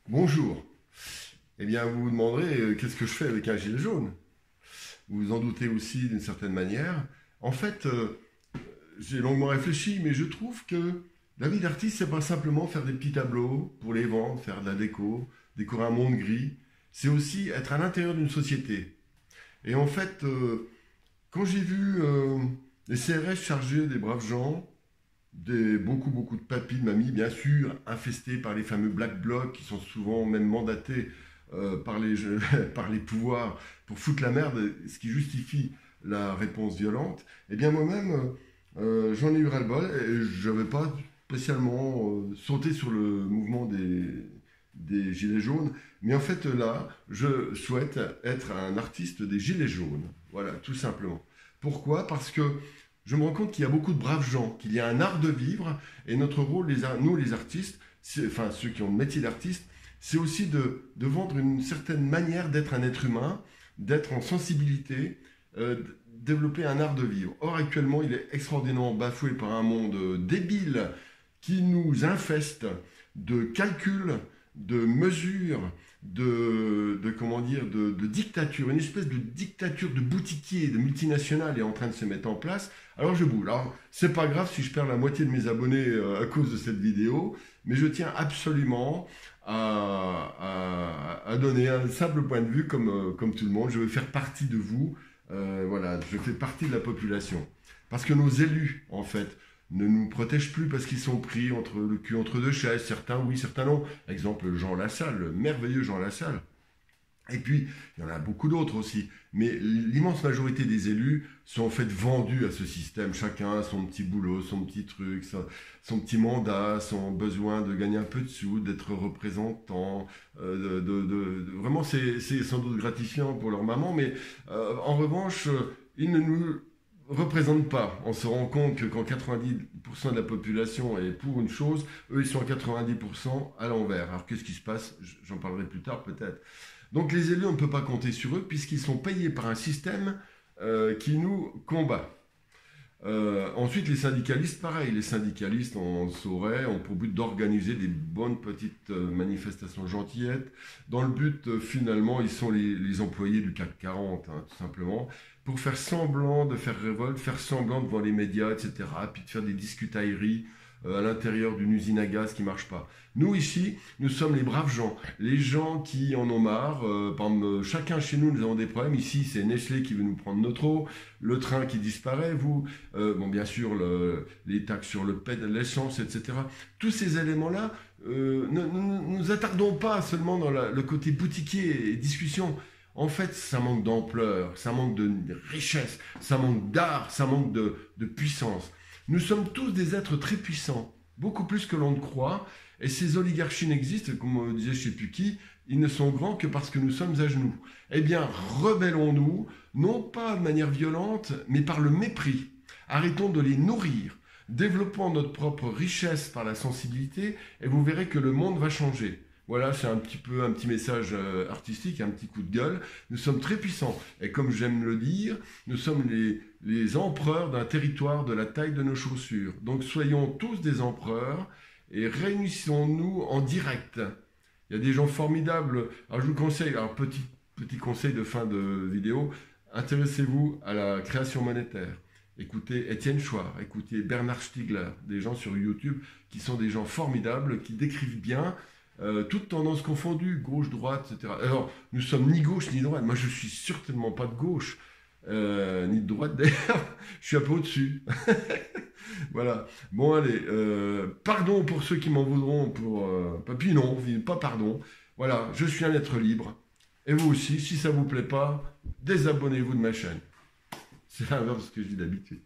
Bonjour. Eh bien, vous vous demanderez qu'est-ce que je fais avec un gilet jaune. Vous vous en doutez aussi d'une certaine manière. En fait, j'ai longuement réfléchi, mais je trouve que la vie d'artiste, c'est pas simplement faire des petits tableaux pour les vendre, faire de la déco, décorer un monde gris. C'est aussi être à l'intérieur d'une société. Et en fait, quand j'ai vu les CRS charger des braves gens, beaucoup de papis, de mamies, bien sûr, infestés par les fameux black blocs qui sont souvent même mandatés par par les pouvoirs pour foutre la merde, ce qui justifie la réponse violente, eh bien moi-même, j'en ai eu ras-le-bol et je n'avais pas spécialement sauté sur le mouvement des Gilets jaunes, mais en fait là, je souhaite être un artiste des Gilets jaunes. Voilà, tout simplement. Pourquoi? Parce que je me rends compte qu'il y a beaucoup de braves gens, qu'il y a un art de vivre, et notre rôle, nous les artistes, enfin ceux qui ont le métier d'artiste, c'est aussi de vendre une certaine manière d'être un être humain, d'être en sensibilité, développer un art de vivre. Or actuellement, il est extraordinairement bafoué par un monde débile qui nous infeste de calculs, de mesures, comment dire, de dictature. Une espèce de dictature de boutiquiers, de multinationales est en train de se mettre en place. Alors je bouge. Alors c'est pas grave si je perds la moitié de mes abonnés à cause de cette vidéo, mais je tiens absolument à donner un simple point de vue comme tout le monde. Je veux faire partie de vous. Voilà, je fais partie de la population. Parce que nos élus, en fait, ne nous protègent plus parce qu'ils sont pris entre le cul entre deux chaises. Certains oui, certains non. Exemple, Jean Lassalle, le merveilleux Jean Lassalle. Et puis, il y en a beaucoup d'autres aussi. Mais l'immense majorité des élus sont en fait vendus à ce système. Chacun a son petit boulot, son petit truc, son petit mandat, son besoin de gagner un peu de sous, d'être représentant. Vraiment, c'est sans doute gratifiant pour leur maman, mais en revanche, ils ne nous représentent pas. On se rend compte que quand 90% de la population est pour une chose, eux, ils sont à 90% à l'envers. Alors, qu'est-ce qui se passe? J'en parlerai plus tard peut-être. Donc les élus, on ne peut pas compter sur eux puisqu'ils sont payés par un système qui nous combat. Ensuite, les syndicalistes, pareil. Les syndicalistes, on le saurait, ont pour but d'organiser des bonnes petites manifestations gentillettes. Dans le but, finalement, ils sont les employés du CAC 40, hein, tout simplement, pour faire semblant de faire révolte, faire semblant devant les médias, etc., puis de faire des discutailleries à l'intérieur d'une usine à gaz qui ne marche pas. Nous, ici, nous sommes les braves gens, les gens qui en ont marre. Par exemple, chacun chez nous, nous avons des problèmes. Ici, c'est Nestlé qui veut nous prendre notre eau, le train qui disparaît, bon, bien sûr, les taxes sur l'essence, etc. Tous ces éléments-là, ne nous attardons pas seulement dans le côté boutiquier et discussion. En fait, ça manque d'ampleur, ça manque de richesse, ça manque d'art, ça manque de puissance. Nous sommes tous des êtres très puissants, beaucoup plus que l'on ne croit, et ces oligarchies n'existent, comme on disait je ne sais plus qui, ils ne sont grands que parce que nous sommes à genoux. Eh bien, rebellons-nous, non pas de manière violente, mais par le mépris. Arrêtons de les nourrir, développons notre propre richesse par la sensibilité, et vous verrez que le monde va changer. Voilà, c'est un petit message artistique, un petit coup de gueule. Nous sommes très puissants. Et comme j'aime le dire, nous sommes les empereurs d'un territoire de la taille de nos chaussures. Donc soyons tous des empereurs et réunissons-nous en direct. Il y a des gens formidables. Alors je vous conseille, alors petit conseil de fin de vidéo, intéressez-vous à la création monétaire. Écoutez Étienne Chouard, écoutez Bernard Stiegler, des gens sur YouTube qui sont des gens formidables, qui décrivent bien toutes tendances confondues, gauche, droite, etc. Alors, nous sommes ni gauche ni droite. Moi, je suis certainement pas de gauche, ni de droite d'ailleurs. Je suis un peu au-dessus. Voilà. Bon, allez. Pardon pour ceux qui m'en voudront pour... puis non, pas pardon. Voilà, je suis un être libre. Et vous aussi, si ça vous plaît pas, désabonnez-vous de ma chaîne. C'est l'inverse de ce que je dis d'habitude.